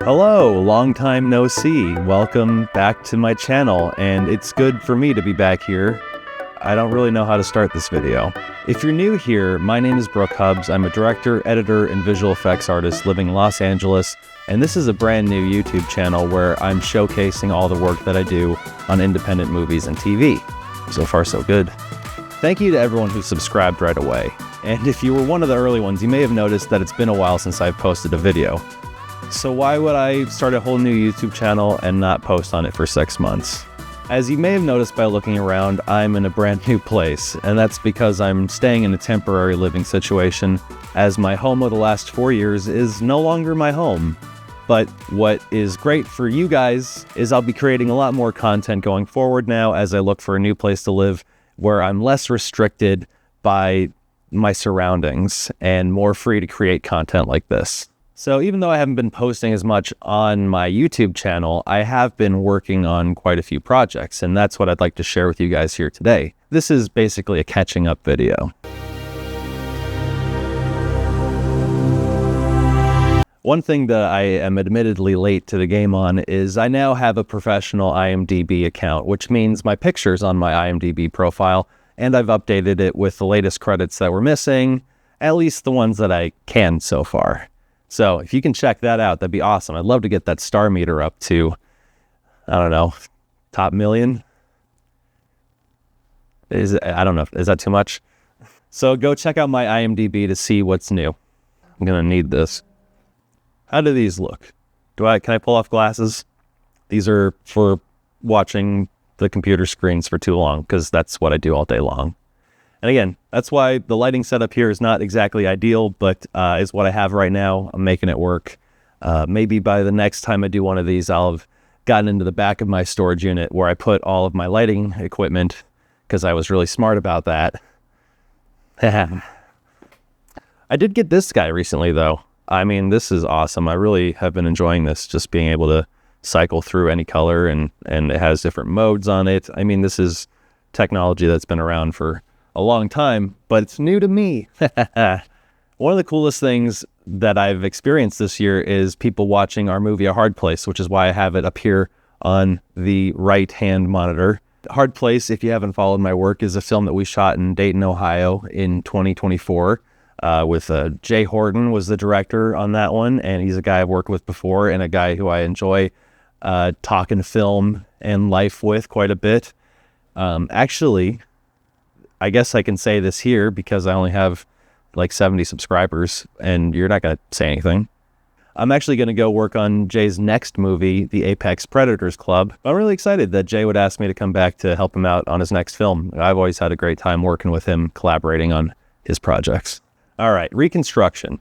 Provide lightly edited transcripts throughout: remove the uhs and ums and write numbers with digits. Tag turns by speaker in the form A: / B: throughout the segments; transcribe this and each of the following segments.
A: Hello, long time no see. Welcome back to my channel, and it's good for me to be back here. I don't really know how to start this video. If you're new here, my name is Brook Hubbs. I'm a director, editor, and visual effects artist living in Los Angeles, and this is a brand new YouTube channel where I'm showcasing all the work that I do on independent movies and TV. So far, so good. Thank you to everyone who subscribed right away. And if you were one of the early ones, you may have noticed that it's been a while since I've posted a video. So why would I start a whole new YouTube channel and not post on it for 6 months? As you may have noticed by looking around, I'm in a brand new place, and that's because I'm staying in a temporary living situation, as my home of the last 4 years is no longer my home. But what is great for you guys is I'll be creating a lot more content going forward now as I look for a new place to live where I'm less restricted by my surroundings and more free to create content like this. So even though I haven't been posting as much on my YouTube channel, I have been working on quite a few projects, and that's what I'd like to share with you guys here today. This is basically a catching up video. One thing that I am admittedly late to the game on is I now have a professional IMDb account, which means my picture's on my IMDb profile, and I've updated it with the latest credits that were missing, at least the ones that I can so far. So if you can check that out, that'd be awesome. I'd love to get that star meter up to, I don't know, top million. I don't know, is that too much? So go check out my IMDb to see what's new. I'm gonna need this. How do these look? Can I pull off glasses? These are for watching the computer screens for too long, because that's what I do all day long. And again, that's why the lighting setup here is not exactly ideal, but is what I have right now. I'm making it work. Maybe by the next time I do one of these, I'll have gotten into the back of my storage unit where I put all of my lighting equipment, because I was really smart about that. I did get this guy recently, though. I mean, this is awesome. I really have been enjoying this, just being able to cycle through any color, and it has different modes on it. I mean, this is technology that's been around for a long time, but it's new to me. One of the coolest things that I've experienced this year is people watching our movie A Hard Place, which is why I have it up here on the right-hand monitor. Hard Place, if you haven't followed my work, is a film that we shot in Dayton, Ohio in 2024. With Jay Horton was the director on that one, and he's a guy I've worked with before and a guy who I enjoy talking film and life with quite a bit. Actually, I guess I can say this here because I only have like 70 subscribers and you're not going to say anything. I'm actually going to go work on Jay's next movie, The Apex Predators Club. I'm really excited that Jay would ask me to come back to help him out on his next film. I've always had a great time working with him, collaborating on his projects. All right, Reconstruction.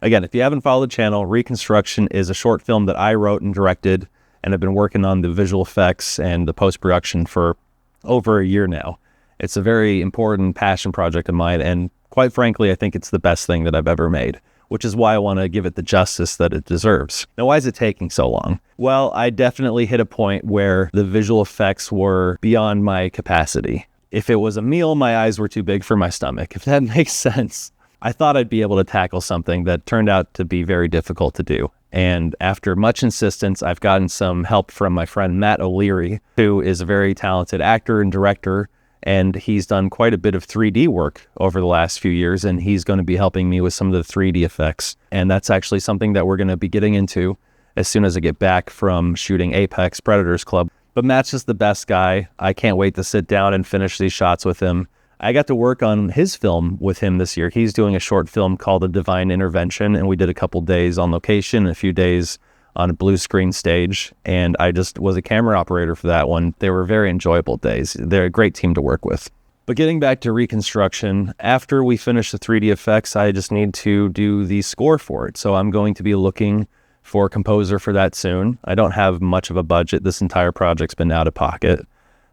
A: Again, if you haven't followed the channel, Reconstruction is a short film that I wrote and directed, and I've been working on the visual effects and the post-production for over a year now. It's a very important passion project of mine, and quite frankly, I think it's the best thing that I've ever made, which is why I want to give it the justice that it deserves. Now, why is it taking so long? Well, I definitely hit a point where the visual effects were beyond my capacity. If it was a meal, my eyes were too big for my stomach, if that makes sense. I thought I'd be able to tackle something that turned out to be very difficult to do. And after much insistence, I've gotten some help from my friend Matt O'Leary, who is a very talented actor and director, and he's done quite a bit of 3D work over the last few years, and he's going to be helping me with some of the 3D effects. And that's actually something that we're going to be getting into as soon as I get back from shooting Apex Predators Club. But Matt's just the best guy. I can't wait to sit down and finish these shots with him. I got to work on his film with him this year. He's doing a short film called A Divine Intervention, and we did a couple days on location and a few days on a blue screen stage, and I just was a camera operator for that one. They were very enjoyable days. They're a great team to work with. But getting back to Reconstruction, after we finish the 3D effects, I just need to do the score for it. So I'm going to be looking for a composer for that soon. I don't have much of a budget. This entire project's been out of pocket.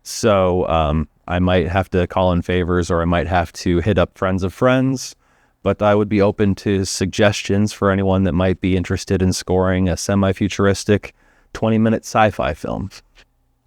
A: So I might have to call in favors, or I might have to hit up friends of friends, but I would be open to suggestions for anyone that might be interested in scoring a semi-futuristic 20-minute sci-fi film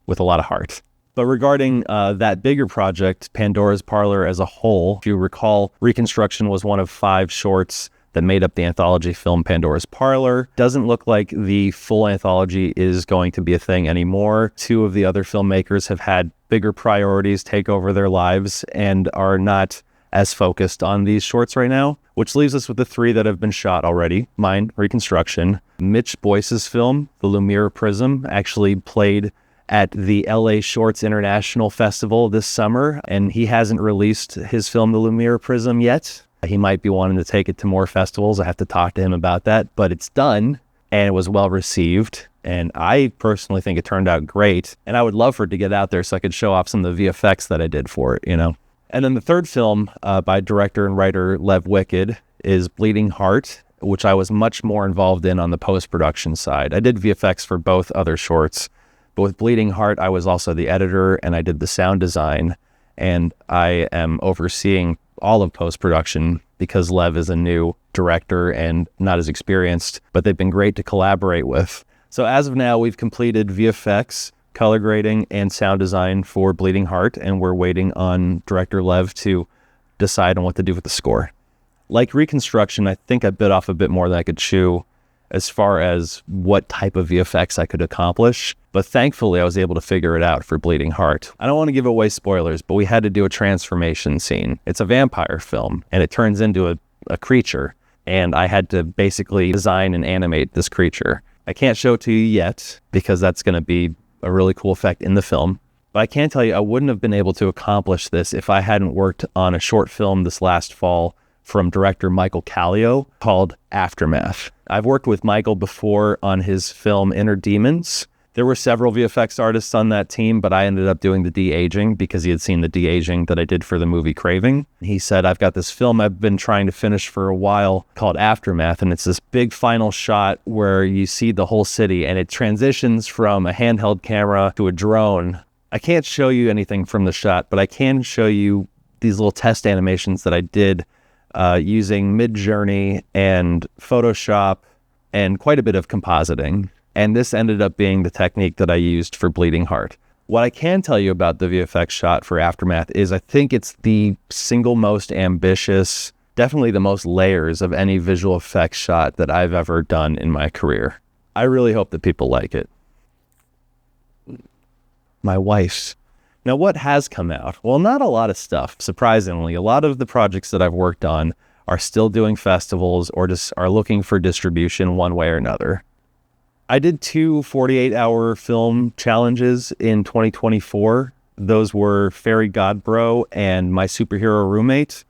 A: with a lot of heart. But regarding that bigger project, Pandora's Parlor as a whole, if you recall, Reconstruction was one of 5 shorts that made up the anthology film Pandora's Parlor. Doesn't look like the full anthology is going to be a thing anymore. 2 of the other filmmakers have had bigger priorities take over their lives and are not as focused on these shorts right now, which leaves us with the 3 that have been shot already. Mine, Reconstruction. Mitch Boyce's film, The Lumira Prism, actually played at the LA Shorts International Festival this summer, and he hasn't released his film, The Lumira Prism, yet. He might be wanting to take it to more festivals. I have to talk to him about that, but it's done and it was well received. And I personally think it turned out great. And I would love for it to get out there so I could show off some of the VFX that I did for it, And then the 3rd film by director and writer Lev Wicked is Bleeding Heart, which I was much more involved in on the post-production side. I did VFX for both other shorts, but with Bleeding Heart, I was also the editor and I did the sound design. And I am overseeing all of post-production because Lev is a new director and not as experienced, but they've been great to collaborate with. So as of now, we've completed VFX, color grading, and sound design for Bleeding Heart, and we're waiting on director Lev to decide on what to do with the score. Like Reconstruction, I think I bit off a bit more than I could chew as far as what type of VFX I could accomplish, but thankfully I was able to figure it out for Bleeding Heart. I don't want to give away spoilers, but we had to do a transformation scene. It's a vampire film, and it turns into a creature, and I had to basically design and animate this creature. I can't show it to you yet, because that's going to be a really cool effect in the film, but I can tell you I wouldn't have been able to accomplish this if I hadn't worked on a short film this last fall from director Michael Kallio called Aftermath. I've worked with Michael before on his film Inner Demons. There were several VFX artists on that team, but I ended up doing the de-aging because he had seen the de-aging that I did for the movie Craving. He said, I've got this film I've been trying to finish for a while called Aftermath, and it's this big final shot where you see the whole city, and it transitions from a handheld camera to a drone. I can't show you anything from the shot, but I can show you these little test animations that I did using Midjourney and Photoshop and quite a bit of compositing. And this ended up being the technique that I used for Bleeding Heart. What I can tell you about the VFX shot for Aftermath is I think it's the single most ambitious, definitely the most layers of any visual effects shot that I've ever done in my career. I really hope that people like it. My wife. Now, what has come out? Well, not a lot of stuff, surprisingly. A lot of the projects that I've worked on are still doing festivals or just are looking for distribution one way or another. I did 2 48-hour film challenges in 2024. Those were Fairy Godbro and My Superhero Roommate.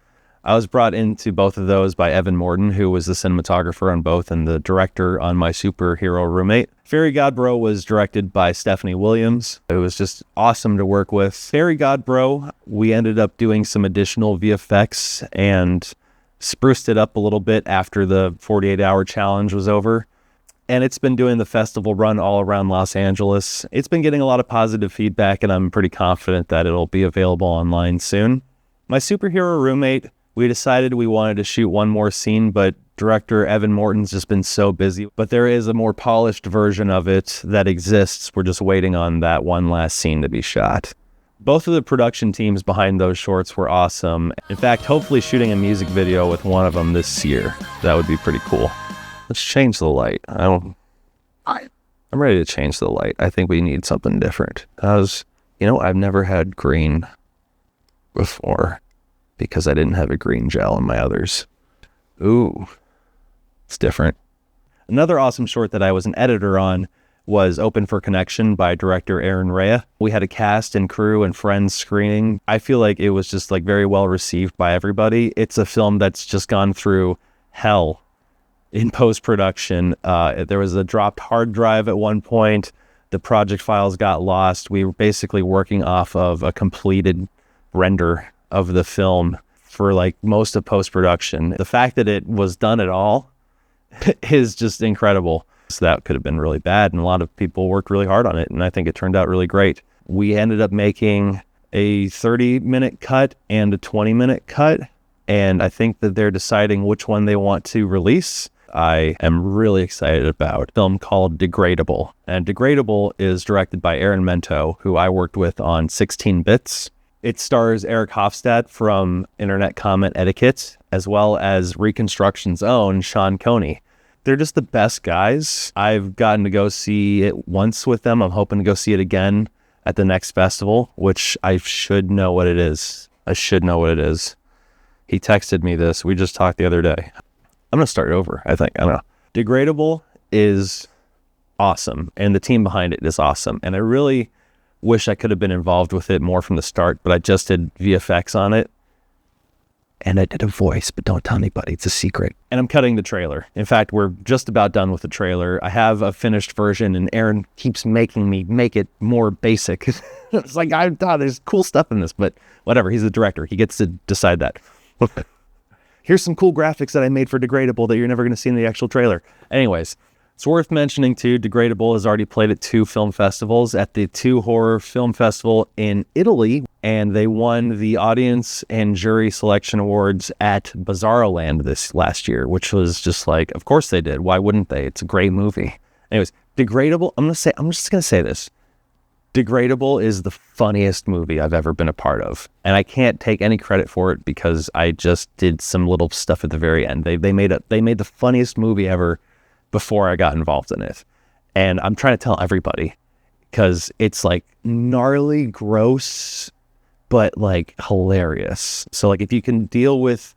A: I was brought into both of those by Evan Morton, who was the cinematographer on both and the director on My Superhero Roommate. Fairy Godbro was directed by Stephanie Williams. It was just awesome to work with. Fairy Godbro, we ended up doing some additional VFX and spruced it up a little bit after the 48-hour challenge was over. And it's been doing the festival run all around Los Angeles. It's been getting a lot of positive feedback, and I'm pretty confident that it'll be available online soon. My Superhero Roommate, we decided we wanted to shoot one more scene, but director Evan Morton's just been so busy. But there is a more polished version of it that exists. We're just waiting on that one last scene to be shot. Both of the production teams behind those shorts were awesome. In fact, hopefully shooting a music video with one of them this year. That would be pretty cool. Let's change the light. I'm ready to change the light. I think we need something different. I've never had green before because I didn't have a green gel in my others. Ooh, it's different. Another awesome short that I was an editor on was Open for Connection by director Aaron Rea. We had a cast and crew and friends screening. I feel like it was just very well received by everybody. It's a film that's just gone through hell in post-production. There was a dropped hard drive at one point. The project files got lost. We were basically working off of a completed render of the film for most of post-production. The fact that it was done at all is just incredible. So that could have been really bad, and a lot of people worked really hard on it, and I think it turned out really great. We ended up making a 30-minute cut and a 20-minute cut, and I think that they're deciding which one they want to release. I am really excited about a film called Degradable. And Degradable is directed by Aaron Mento, who I worked with on 16 Bits. It stars Eric Hofstad from Internet Comment Etiquette, as well as Reconstruction's own Sean Coney. They're just the best guys. I've gotten to go see it once with them. I'm hoping to go see it again at the next festival, which I should know what it is. I should know what it is. He texted me this. We just talked the other day. I'm going to start over, I think. I don't know. Degradable is awesome, and the team behind it is awesome. And I really wish I could have been involved with it more from the start, but I just did VFX on it. And I did a voice, but don't tell anybody. It's a secret. And I'm cutting the trailer. In fact, we're just about done with the trailer. I have a finished version, and Aaron keeps making me make it more basic. It's like, I thought there's cool stuff in this, but whatever. He's the director. He gets to decide that. Here's some cool graphics that I made for Degradable that you're never going to see in the actual trailer. Anyways, it's worth mentioning too, Degradable has already played at 2 film festivals, at the 2 Horror Film Festival in Italy, and they won the Audience and Jury Selection Awards at Bizarroland this last year, which was just like, of course they did. Why wouldn't they? It's a great movie. Anyways, Degradable, I'm just going to say this. Degradable is the funniest movie I've ever been a part of, and I can't take any credit for it because I just did some little stuff at the very end. They made the funniest movie ever before I got involved in it. And I'm trying to tell everybody because it's like gnarly, gross, but like hilarious. So like if you can deal with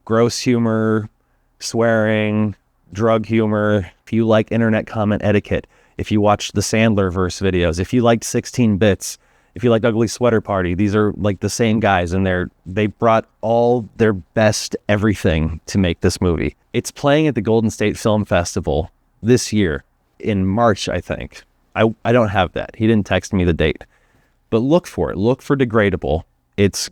A: gross humor, swearing, drug humor, if you like internet comment etiquette, if you watch the Sandler verse videos, if you liked 16 Bits, if you liked Ugly Sweater Party, these are like the same guys, and they brought all their best everything to make this movie. It's playing at the Golden State Film Festival this year in March, I think. I don't have that. He didn't text me the date. But look for it. Look for Degradable. It's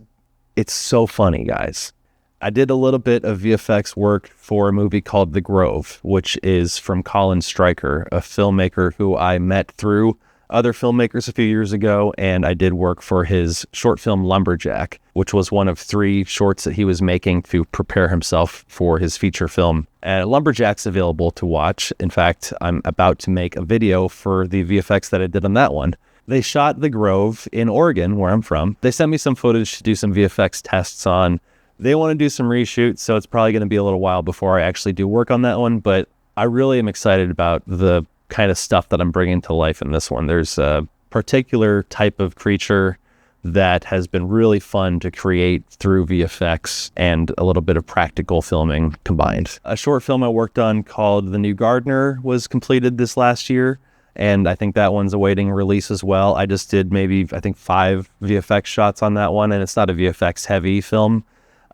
A: so funny, guys. I did a little bit of VFX work for a movie called The Grove, which is from Colin Stryker, a filmmaker who I met through other filmmakers a few years ago, and I did work for his short film Lumberjack, which was one of 3 shorts that he was making to prepare himself for his feature film. And Lumberjack's available to watch. In fact, I'm about to make a video for the VFX that I did on that one. They shot The Grove in Oregon, where I'm from. They sent me some footage to do some VFX tests on. They want to do some reshoots, so it's probably going to be a little while before I actually do work on that one, but I really am excited about the kind of stuff that I'm bringing to life in this one. There's a particular type of creature that has been really fun to create through VFX and a little bit of practical filming combined. A short film I worked on called The New Gardner was completed this last year, and I think that one's awaiting release as well. I just did maybe, I think, 5 VFX shots on that one, and it's not a VFX heavy film,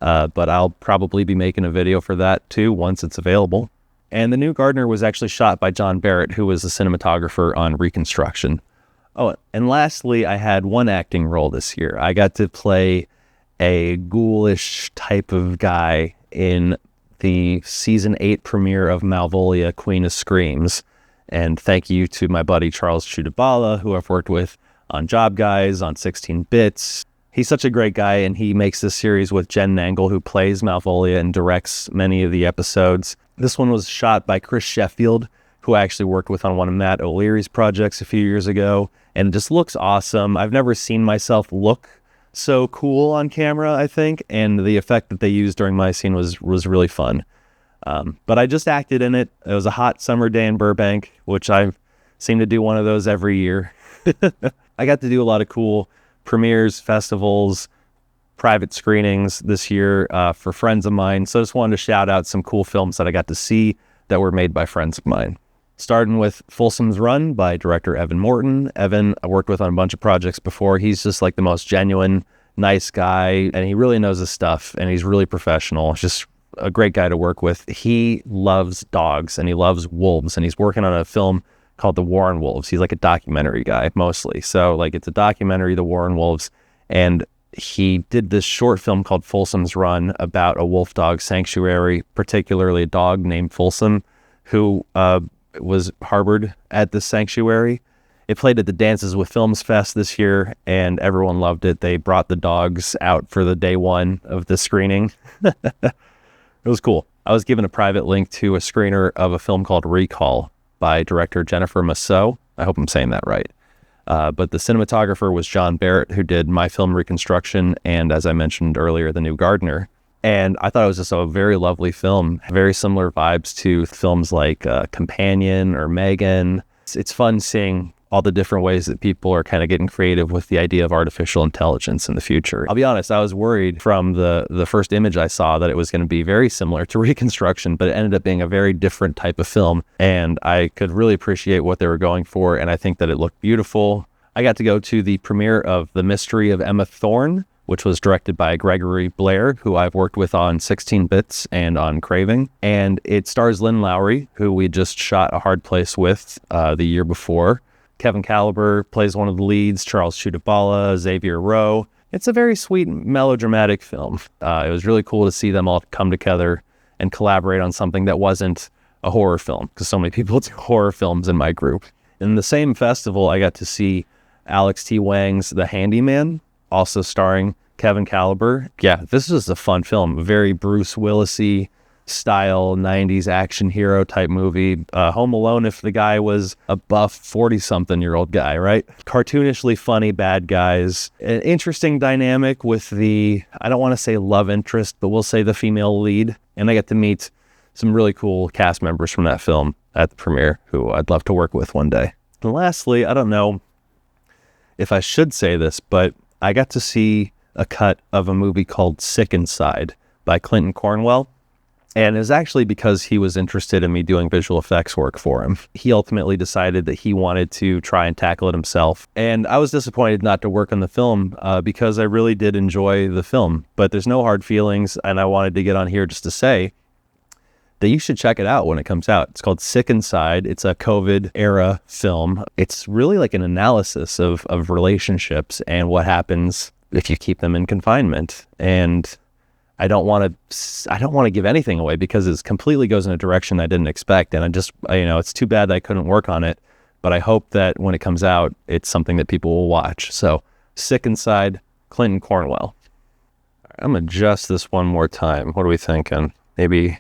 A: but I'll probably be making a video for that too once it's available. And The New Gardner was actually shot by John Barrett, who was the cinematographer on Reconstruction. Oh, and lastly, I had one acting role this year. I got to play a ghoulish type of guy in the season 8 premiere of Malvolia, Queen of Screams. And thank you to my buddy Charles Chudabala, who I've worked with on Job Guys, on 16 Bits. He's such a great guy, and he makes this series with Jen Nangle, who plays Malvolia and directs many of the episodes. This one was shot by Chris Sheffield, who I actually worked with on one of Matt O'Leary's projects a few years ago, and it just looks awesome. I've never seen myself look so cool on camera, I think, and the effect that they used during my scene was really fun. But I just acted in it. It was a hot summer day in Burbank, which I seem to do one of those every year. I got to do a lot of cool premieres, festivals, private screenings this year for friends of mine. So I just wanted to shout out some cool films that I got to see that were made by friends of mine. Starting with Folsom's Run by director Evan Morton. Evan, I worked with on a bunch of projects before. He's just like the most genuine, nice guy, and he really knows his stuff, and he's really professional. Just a great guy to work with. He loves dogs, and he loves wolves, and he's working on a film called The War on Wolves. He's like a documentary guy, mostly. So like it's a documentary, The War on Wolves, and he did this short film called Folsom's Run about a wolf dog sanctuary, particularly a dog named Folsom, who was harbored at the sanctuary. It played at the Dances with Films Fest this year, and everyone loved it. They brought the dogs out for the day one of the screening. It was cool. I was given a private link to a screener of a film called Recall by director Jennifer Masseau. I hope I'm saying that right. But the cinematographer was John Barrett, who did my film Reconstruction, and as I mentioned earlier, the new Gardner. And I thought it was just a very lovely film, very similar vibes to films like Companion or Megan. It's fun seeing all the different ways that people are kind of getting creative with the idea of artificial intelligence in the future. I'll be honest, I was worried from the first image I saw that it was going to be very similar to Reconstruction, but it ended up being a very different type of film. And I could really appreciate what they were going for, and I think that it looked beautiful. I got to go to the premiere of The Mystery of Emma Thorn, which was directed by Gregory Blair, who I've worked with on 16 Bits and on Craving. And it stars Lynn Lowry, who we just shot A Hard Place with the year before. Kevin Caliber plays one of the leads, Charles Chudabala, Xavier Rowe. It's a very sweet, melodramatic film. It was really cool to see them all come together and collaborate on something that wasn't a horror film, because so many people do horror films in my group. In the same festival, I got to see Alex T. Wang's The Handyman, also starring Kevin Caliber. Yeah, this is a fun film, very Bruce Willis-y style 90s action hero type movie. Home Alone if the guy was a buff 40-something-year-old guy, right? Cartoonishly funny bad guys. An interesting dynamic with the, I don't want to say love interest, but we'll say the female lead. And I get to meet some really cool cast members from that film at the premiere who I'd love to work with one day. And lastly, I don't know if I should say this, but I got to see a cut of a movie called Sick Inside by Clinton Cornwell. And it was actually because he was interested in me doing visual effects work for him. He ultimately decided that he wanted to try and tackle it himself. And I was disappointed not to work on the film because I really did enjoy the film. But there's no hard feelings, and I wanted to get on here just to say that you should check it out when it comes out. It's called Sick Inside. It's a COVID-era film. It's really like an analysis of relationships and what happens if you keep them in confinement. And I don't want to give anything away because it completely goes in a direction I didn't expect. And it's too bad that I couldn't work on it, but I hope that when it comes out, it's something that people will watch. So Sick Inside, Clinton Cornwell. I'm going to adjust this one more time. What are we thinking? Maybe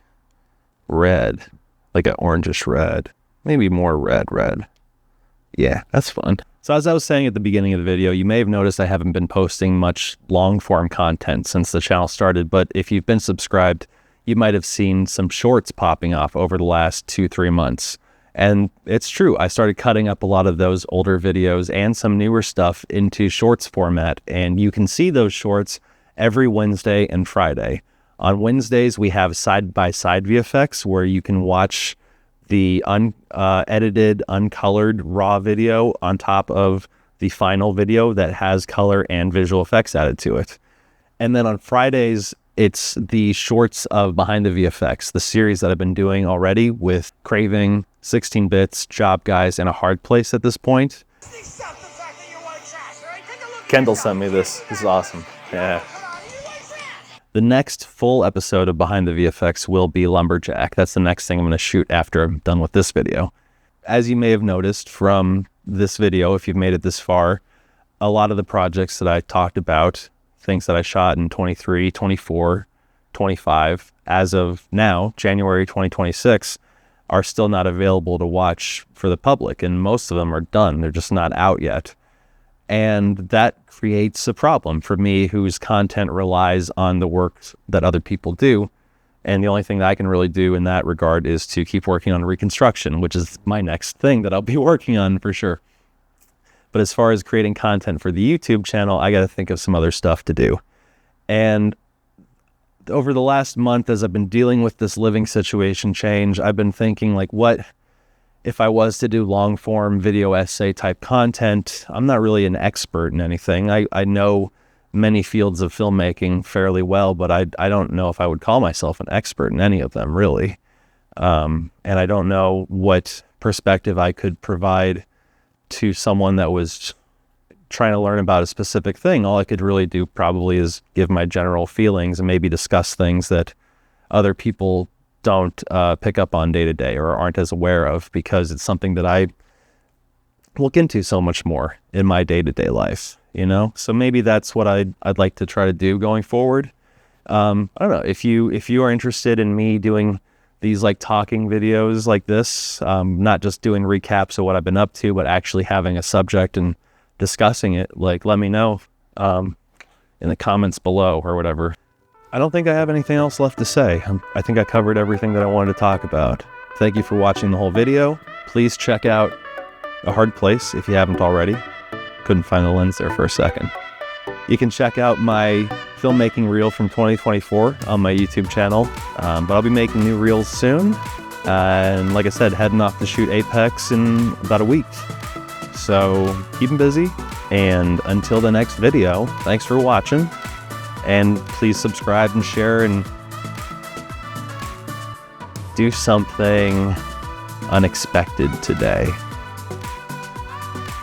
A: red, like an orangish red, maybe more red. Yeah, that's fun. So as I was saying at the beginning of the video, you may have noticed I haven't been posting much long-form content since the channel started, but if you've been subscribed, you might have seen some shorts popping off over the last 2-3 months. And it's true, I started cutting up a lot of those older videos and some newer stuff into shorts format, and you can see those shorts every Wednesday and Friday. On Wednesdays, we have side-by-side VFX where you can watch the unedited, uncolored, raw video on top of the final video that has color and visual effects added to it. And then on Fridays, it's the shorts of Behind the VFX, the series that I've been doing already with Craving, 16 Bits, Job Guys, and A Hard Place at this point. Kendall sent me this. This is awesome. Yeah. The next full episode of Behind the VFX will be Lumberjack. That's the next thing I'm going to shoot after I'm done with this video. As you may have noticed from this video, if you've made it this far, a lot of the projects that I talked about, things that I shot in 23, 24, 25, as of now, January 2026, are still not available to watch for the public. And most of them are done. They're just not out yet. And that creates a problem for me, whose content relies on the work that other people do. And the only thing that I can really do in that regard is to keep working on Reconstruction, which is my next thing that I'll be working on for sure. But as far as creating content for the YouTube channel, I got to think of some other stuff to do. And over the last month, as I've been dealing with this living situation change, I've been thinking, like, what if I was to do long form video essay type content? I'm not really an expert in anything. I know many fields of filmmaking fairly well, but I don't know if I would call myself an expert in any of them, really. And I don't know what perspective I could provide to someone that was trying to learn about a specific thing. All I could really do probably is give my general feelings and maybe discuss things that other people don't pick up on day to day or aren't as aware of, because it's something that I look into so much more in my day to day life, you know? So maybe that's what I'd like to try to do going forward. I don't know if you are interested in me doing these like talking videos like this, not just doing recaps of what I've been up to, but actually having a subject and discussing it, like let me know in the comments below or whatever. I don't think I have anything else left to say. I think I covered everything that I wanted to talk about. Thank you for watching the whole video. Please check out A Hard Place if you haven't already. Couldn't find the lens there for a second. You can check out my filmmaking reel from 2024 on my YouTube channel, but I'll be making new reels soon. And like I said, heading off to shoot Apex in about a week. So keep them busy, and until the next video, thanks for watching, and please subscribe and share and do something unexpected today.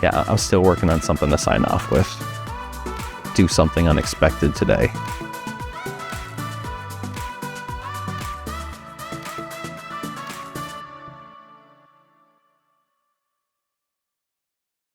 A: Yeah, I'm still working on something to sign off with. Do something unexpected today.